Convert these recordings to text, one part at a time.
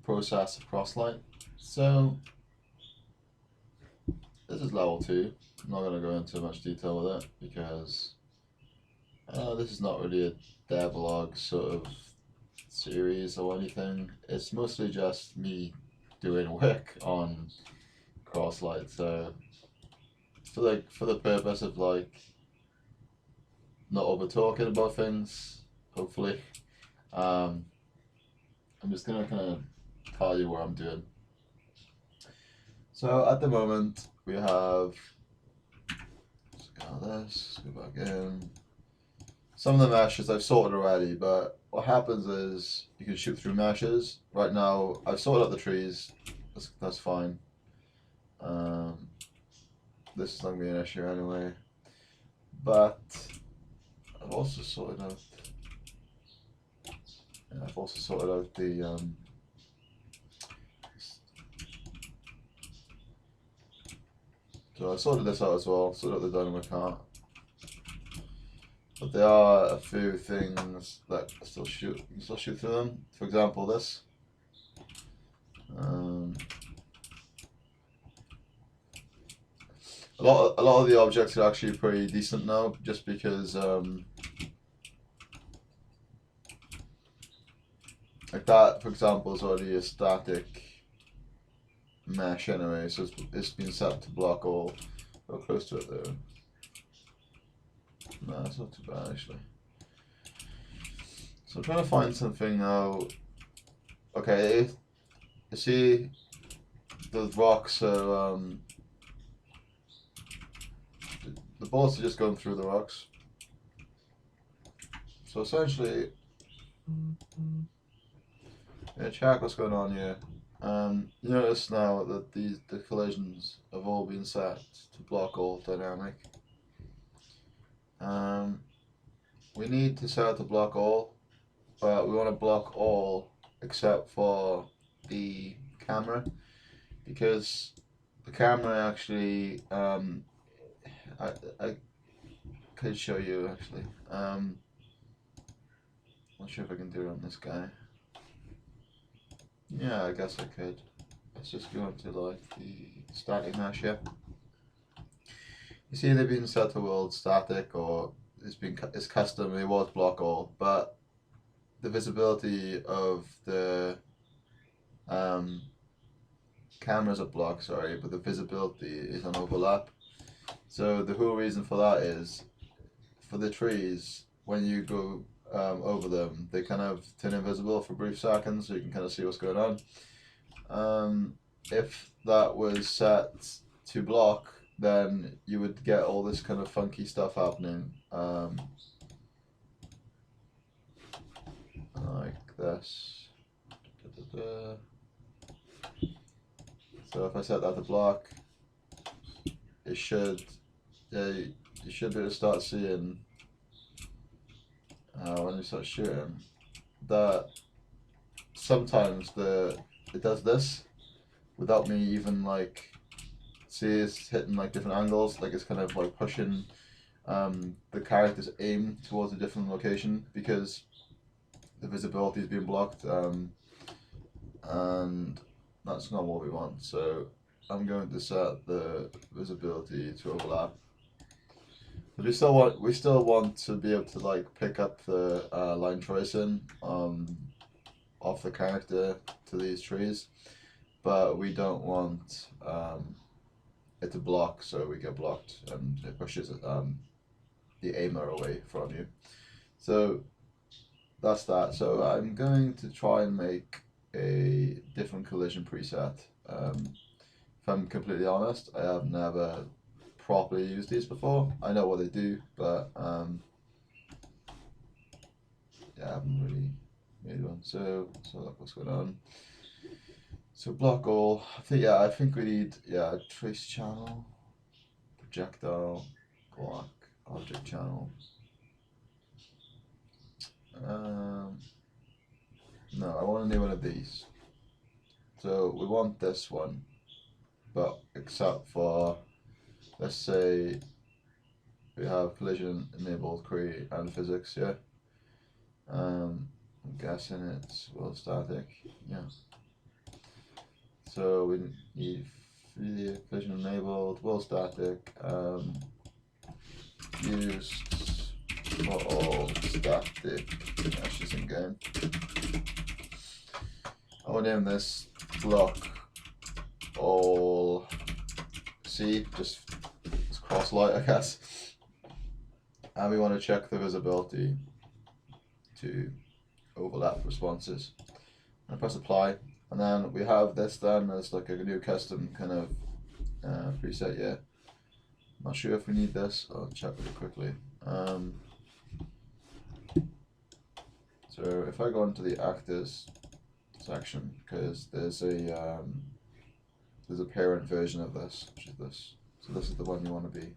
process of Crosslight. So this is level 2. I'm not going to go into much detail with it because this is not really a devlog sort of series or anything. It's mostly just me doing work on Crosslight. So for the purpose of like not over talking about things, hopefully, I'm just gonna kind of tell you what I'm doing. So at the moment we have, let's go this, go back in. Some of the meshes I've sorted already, but what happens is you can shoot through meshes. Right now I've sorted out the trees, that's fine. This is not going to be an issue anyway. But I've also sorted out, the so I sorted this out as well, sorted out the dynamo cart. But there are a few things that you can still shoot through them. For example, this. A lot of the objects are actually pretty decent now, just because like that, for example, is already a static mesh anyway, so it's been set to block all. Go close to it though. No, it's not too bad actually. So I'm trying to find something now. Okay, you see the rocks are the bullets are just going through the rocks. So essentially, yeah, check what's going on here. You notice now that the collisions have all been set to block all dynamic. We need to set it to block all, but we want to block all except for the camera, because the camera actually, I could show you actually. Not sure if I can do it on this guy. Yeah, I guess I could. Let's just go into like the static mesh here. You see they've been set to world static, or it's custom, it was block all, but the visibility of the cameras are blocked, sorry, but the visibility is on overlap. So the whole reason for that is, for the trees, when you go over them, they kind of turn invisible for brief seconds, so you can kind of see what's going on. If that was set to block, then you would get all this kind of funky stuff happening, like this. So if I set that to block, it should, you should be able to start seeing when you start shooting that sometimes it does this without me even like see it's hitting like different angles, like it's kind of like pushing the character's aim towards a different location because the visibility is being blocked, and that's not what we want. So I'm going to set the visibility to overlap. But we still want to be able to like pick up the line tracing off the character to these trees, but we don't want it to block, so we get blocked and it pushes the aimer away from you. So that's that. So I'm going to try and make a different collision preset. If I'm completely honest, I have never properly used these before. I know what they do, but yeah, I haven't really made one. So look what's going on. So block all. I think we need trace channel, projectile, block, object channel. No, I want a new one of these. So we want this one, but except for, let's say we have collision enabled query and physics, yeah. I'm guessing it's world static, yeah. So we need vision enabled, world static, used for all static meshes in game. I will name this block all C, just it's Crosslight, I guess. And we want to check the visibility to overlap responses. And press apply, and then we have this then as like a new custom kind of preset here. Not sure if we need this. I'll check really quickly. So if I go into the actors section, because there's a parent version of this, which is this. So this is the one you want to be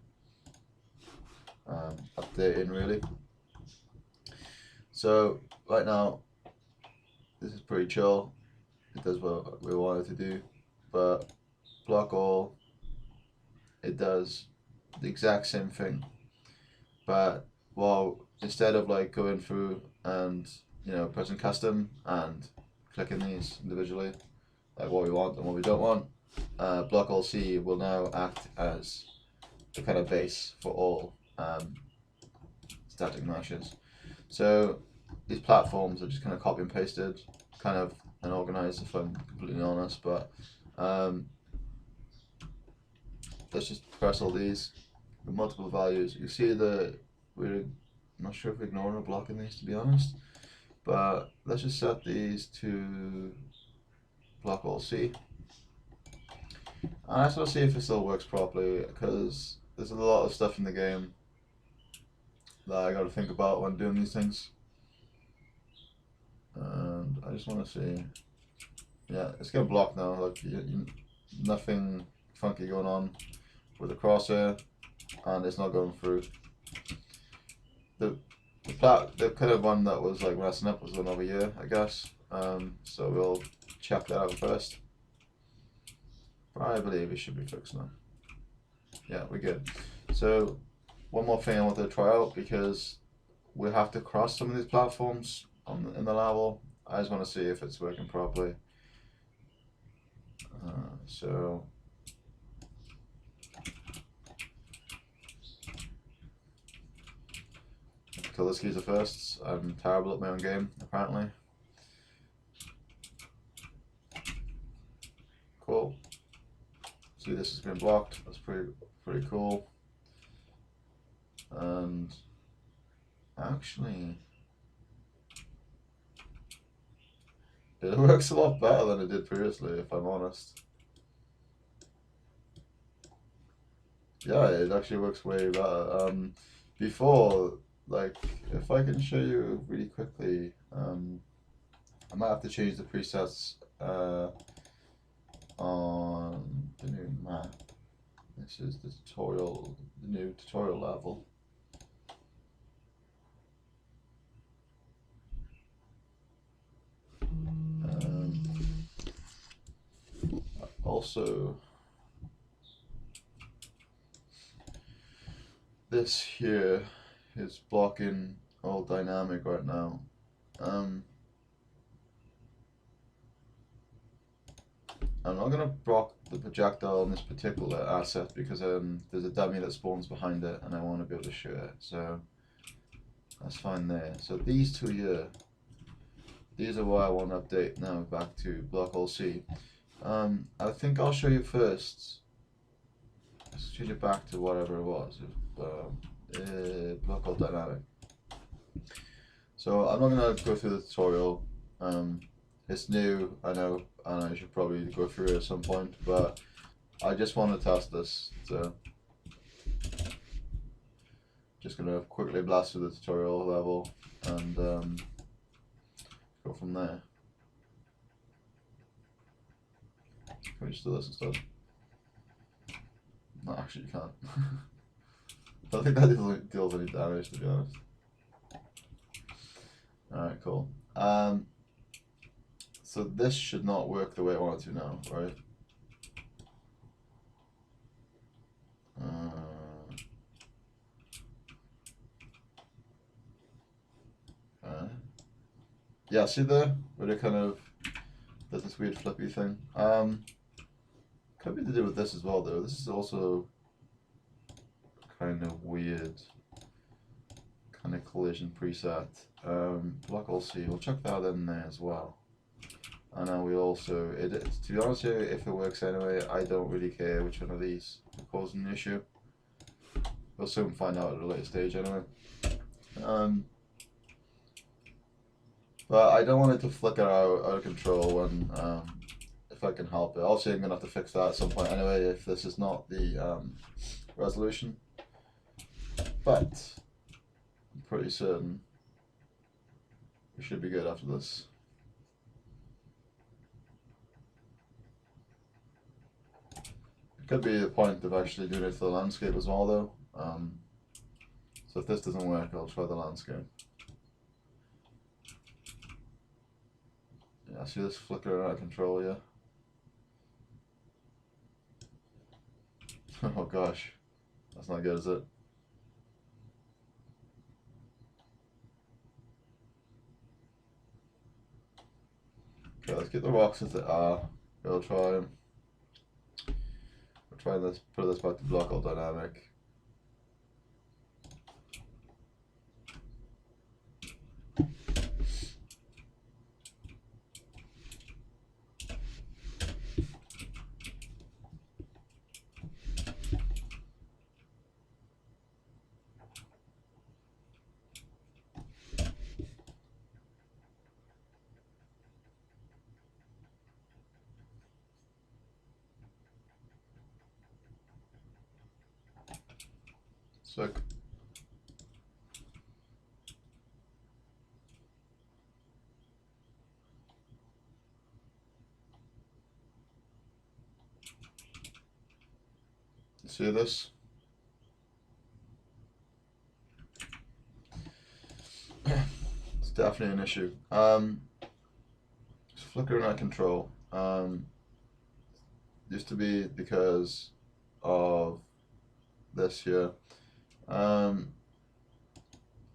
updating really. So right now, this is pretty chill. It does what we want it to do, but block all, it does the exact same thing. But well, instead of like going through and pressing custom and clicking these individually, like what we want and what we don't want, block all C will now act as the kind of base for all static meshes. So these platforms are just kind of copy and pasted, kind of unorganized if I'm completely honest, but let's just press all these with multiple values. You see that we're not sure if we're ignoring or blocking these, to be honest, but let's just set these to block all C. And I just want to see if it still works properly, because there's a lot of stuff in the game that I got to think about when doing these things. And I just want to see, yeah, it's getting blocked now. Like nothing funky going on with the crosshair, and it's not going through. The kind of one that was like messing up was one over here, I guess. So we'll check that out first. But I believe it should be fixed now. Yeah, we're good. So one more thing I wanted to try out, because we have to cross some of these platforms in the level. I just want to see if it's working properly. So kill this geezer first. I'm terrible at my own game, apparently. Cool. See, this has been blocked. That's pretty cool. And actually, it works a lot better than it did previously, if I'm honest. Yeah, it actually works way better. Before, like, if I can show you really quickly, I might have to change the presets on the new map. This is the tutorial, the new tutorial level. Also, this here is blocking all dynamic right now. I'm not going to block the projectile on this particular asset, because there's a dummy that spawns behind it and I want to be able to shoot it, so that's fine there. So these two here, these are what I want to update now back to block all C. I think I'll show you first. Let's change it back to whatever it was. Block all dynamic. So I'm not going to go through the tutorial. It's new, I know, and I should probably go through it at some point, but I just want to test this. So just going to quickly blast through the tutorial level and go from there. Can we just do this instead? No, actually you can't. I don't think that deals any damage, to be honest. Alright, cool. So this should not work the way I want it to now, right? Yeah, see there? Where it kind of does this weird flippy thing. Could be to do with this as well, though. This is also kind of weird, kind of collision preset. Block all C. We'll chuck that in there as well. And then we also, to be honest with you, if it works anyway, I don't really care which one of these is causing the issue. We'll soon find out at a later stage anyway. But I don't want it to flicker out of control when, if I can help it. Obviously, I'm going to have to fix that at some point anyway if this is not the resolution. But I'm pretty certain we should be good after this. It could be the point of actually doing it for the landscape as well, though. So if this doesn't work, I'll try the landscape. Yeah, see this flickering out of control, yeah? Oh gosh, that's not good, is it? Okay, let's get the rocks as they are. We'll try them. We're trying this, put this back to block all dynamic. Sick. See this? It's definitely an issue. It's flickering out of control. Used to be because of this here.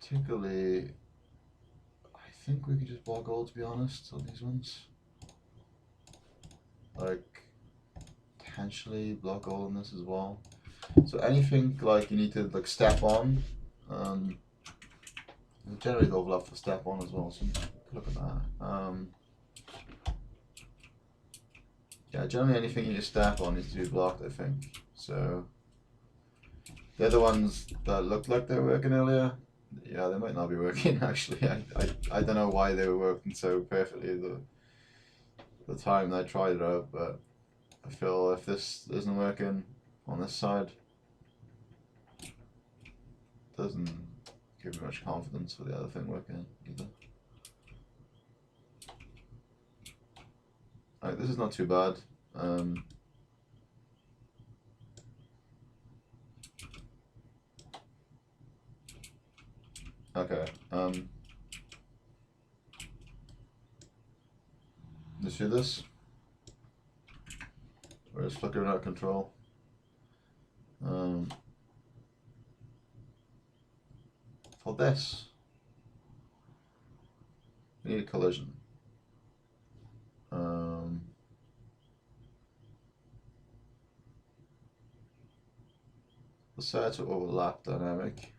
Particularly, I think we could just block all, to be honest, on these ones. Like, potentially block all on this as well. So anything like you need to like step on, generally the overlap for step on as well. So look at that. Yeah, generally anything you need to step on needs to be blocked, I think. So the other ones that looked like they were working earlier, yeah, they might not be working actually. I don't know why they were working so perfectly the time that I tried it out, but I feel if this isn't working on this side, it doesn't give me much confidence for the other thing working either. Alright, this is not too bad. Okay. You see this? Where it's flickering out of control. For this, we need a collision. Let's set it to overlap dynamic.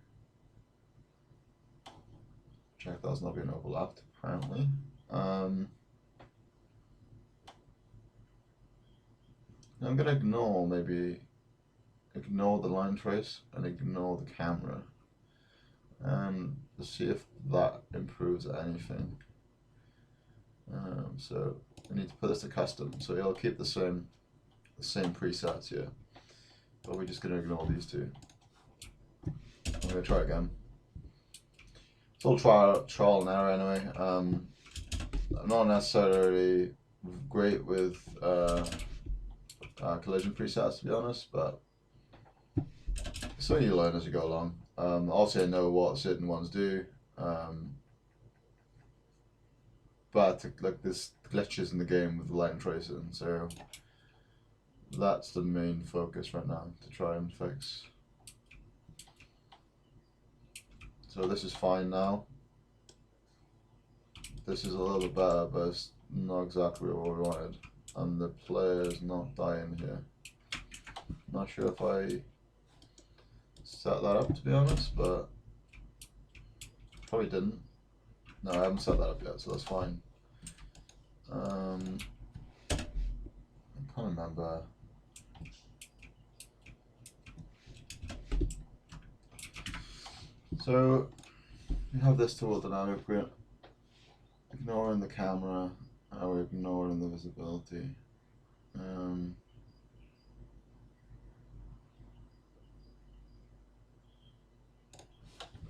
Check that's not being overlapped apparently. I'm gonna ignore the line trace and ignore the camera and see if that improves anything. So we need to put this to custom, so it'll keep the same presets here, but we're just gonna ignore these two. I'm gonna try again. It's all trial and error anyway. I'm not necessarily great with collision presets, to be honest, but so you learn as you go along. Also, I know what certain ones do, but like there's glitches in the game with the line tracing, so that's the main focus right now to try and fix. So this is fine now. This is a little bit better, but it's not exactly what we wanted, and the player is not dying here. Not sure if I set that up, to be honest, but probably didn't. No, I haven't set that up yet, so that's fine. I can't remember. So we have this tool dynamic. We're ignoring the camera, and we're ignoring the visibility.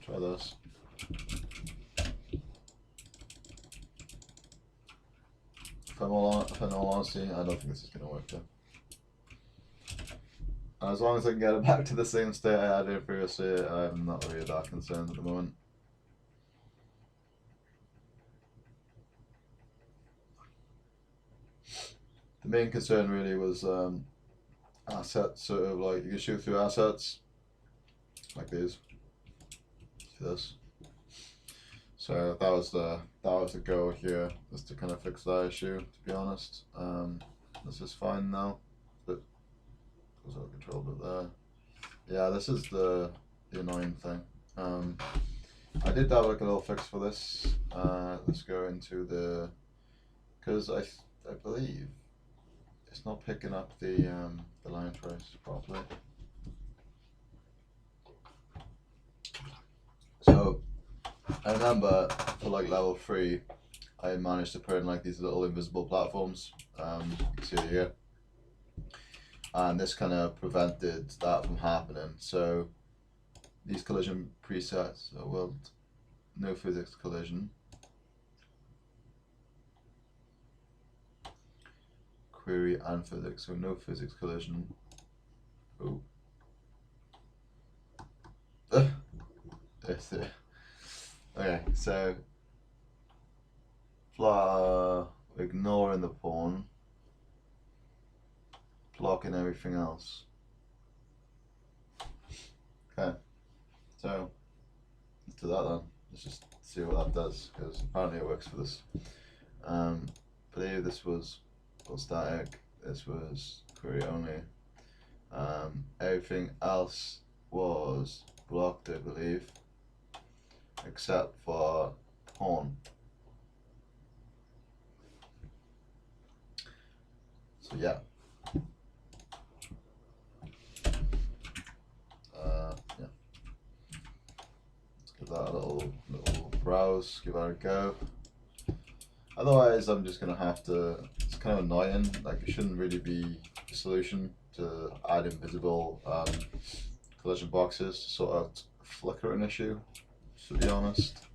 Try this. If in all honesty, I don't think this is going to work though. And as long as I can get it back to the same state I had it previously, I'm not really that concerned at the moment. The main concern really was assets, sort of like you can shoot through assets like these. See this? So that was the goal here, was to kind of fix that issue. To be honest, this is fine now. But goes out of control a bit there. Yeah, this is the annoying thing. I did have like a little fix for this. Let's go into the, because I believe it's not picking up the line trace properly. So I remember for like level 3, I managed to put in like these little invisible platforms. You can see it here, and this kind of prevented that from happening. So these collision presets are world no physics collision, query and physics. So no physics collision. Oh. That's it. Okay, so ignoring the pawn, blocking everything else. Okay, so let's do that then. Let's just see what that does, because apparently it works for this. I believe this was all static, this was query only. Everything else was blocked, I believe, except for pawn. So yeah. Yeah. Let's give that a little browse, give that a go. Otherwise, I'm just gonna have to. It's kind of annoying. Like, it shouldn't really be a solution to add invisible collision boxes to sort out flickering issue, to be honest.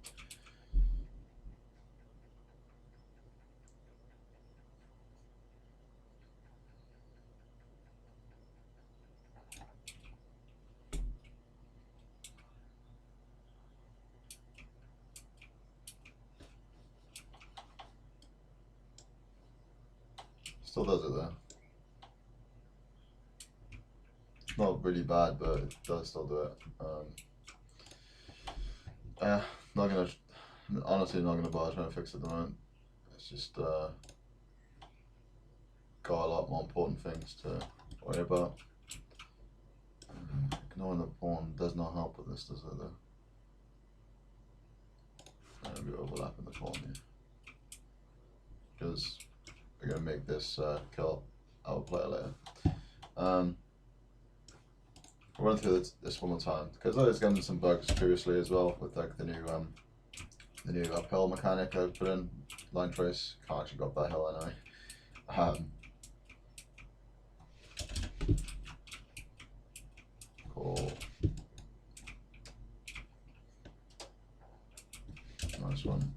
Still does it though. It's not really bad, but it does still do it. Not gonna, honestly, not gonna bother trying to fix it at the moment. It's just got a lot more important things to worry about. Ignoring the pawn does not help with this, does it though? Maybe overlapping the pawn here, because we're gonna make this kill our player later. I'll run through this one more time, because there's getting some bugs previously as well with like the new uphill mechanic I put in. Line trace can't actually go up that hill anyway. Cool. Nice one.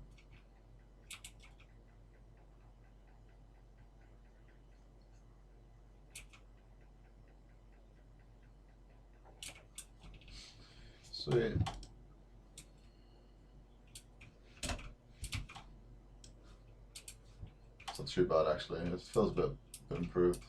Sweet. It's not too bad actually. It feels a bit improved.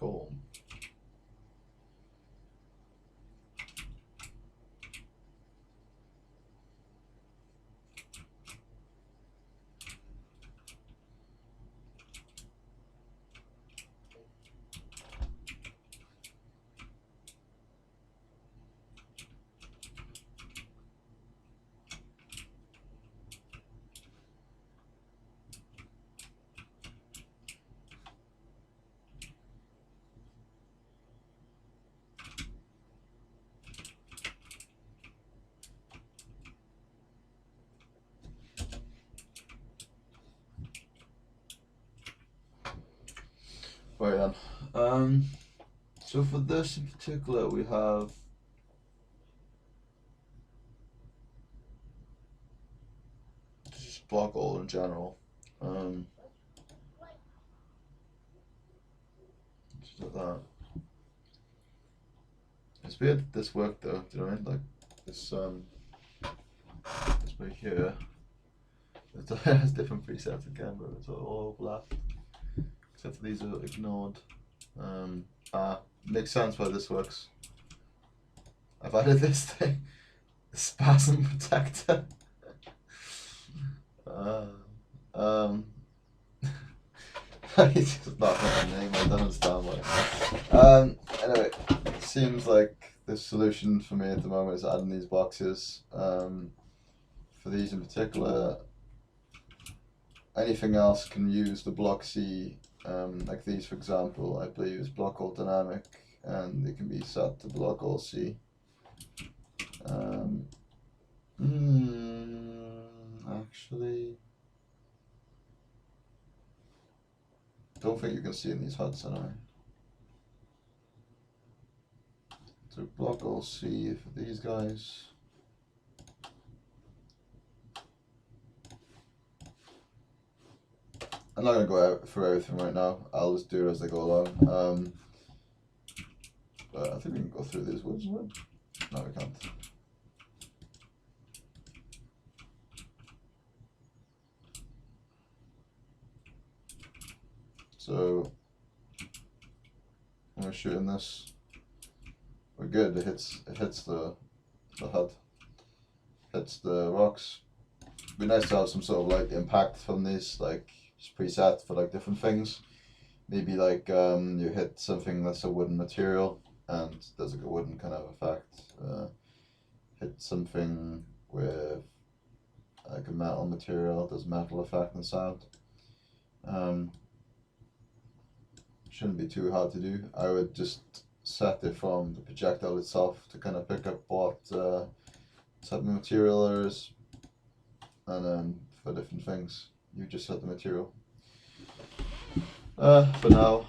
form. Right then. So for this in particular, we have just block all in general. Just like that. It's weird that this worked though. Do you know what I mean? Like this right here. It has different presets again, but it's all overlapped. Except for these are ignored. Makes sense why this works. I've added this thing, the spasm protector. He's just laughing at my name. I don't understand why. Anyway, it seems like the solution for me at the moment is adding these boxes. For these in particular, anything else can use the block C. Like these, for example, I believe is block all dynamic, and they can be set to block all C. Actually, don't think you can see in these HUDs anyway. So block all C for these guys. I'm not going to go out through everything right now. I'll just do it as I go along. But I think we can go through these woods. No, we can't. So when we're shooting this, we're good. It hits the HUD, hits the rocks. It'd be nice to have some sort of like impact from these, like just preset for like different things. Maybe like you hit something that's a wooden material and there's like a wooden kind of effect. Hit something with like a metal material, there's a metal effect and sound. Shouldn't be too hard to do. I would just set it from the projectile itself to kind of pick up what type of material there is, and then for different things you just set the material. For now